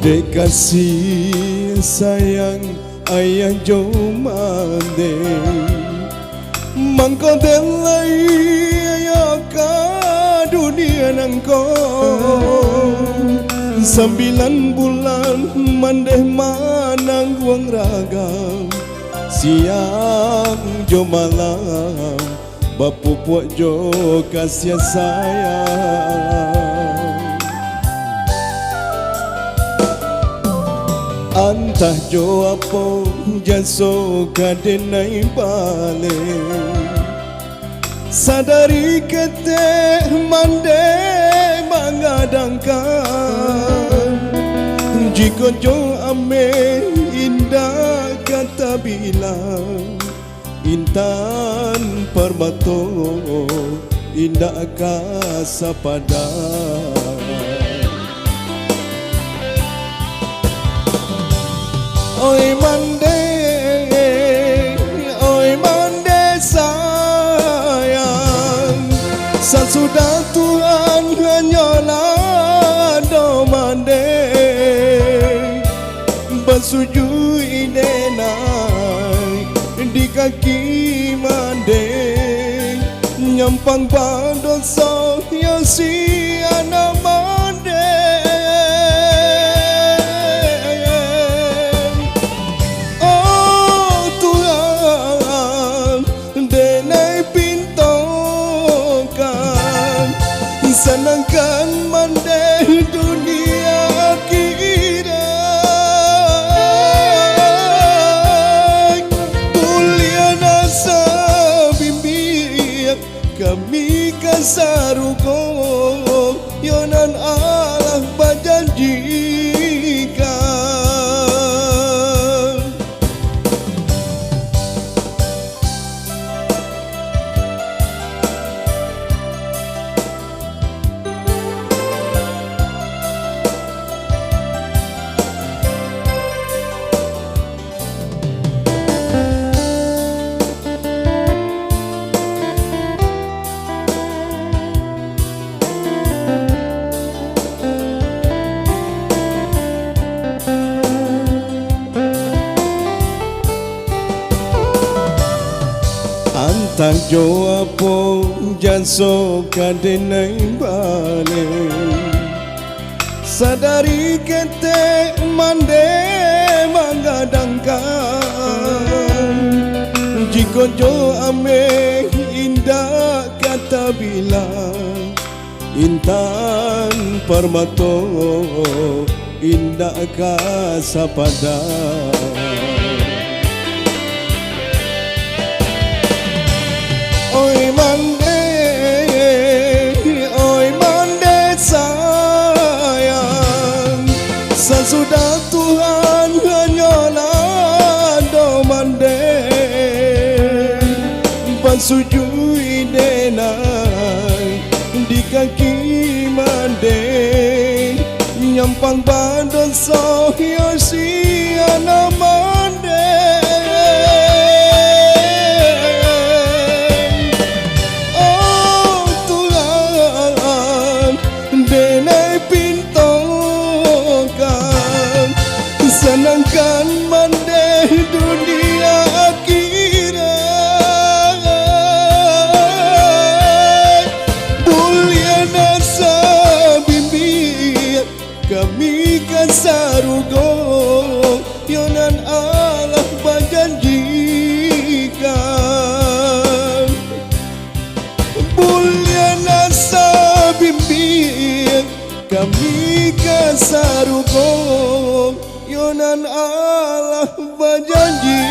Dek kasih sayang ayah jomande mangko delai ayah ka dunia nangko 9 bulan mandeh manang guang ragam siang jo malam bapupuak jo kasih sayang antah jo apo jaso kadenai bale sadari kete mande mengadangkan jika jo ame indah kata bilang intan permato indah kasa padang oi mande sayang sesudah Tuhan hanyalah do mande bersujud denai di kaki mande nyampang bandoso ya si anak mande senangkan mande dunia akhirat mulia nasa bimbi kami kasaruko yonan Allah berjanjikan antah jo apo jaso kadenai bale sadari kete mande mengadangkan jika jo ame indah kata bilang intan permato indah kasa padang oi mande sayang sesudah Tuhan hanyalah do mande bersujud denai di kaki mande nyampang bandoso ya si anak mande senangkan mande dunia akhirat mulia nasa bimbi kami kasarugo yonan Allah berjanjikan mulia nasa bimbi kami kasarugo yonan Allah berjanji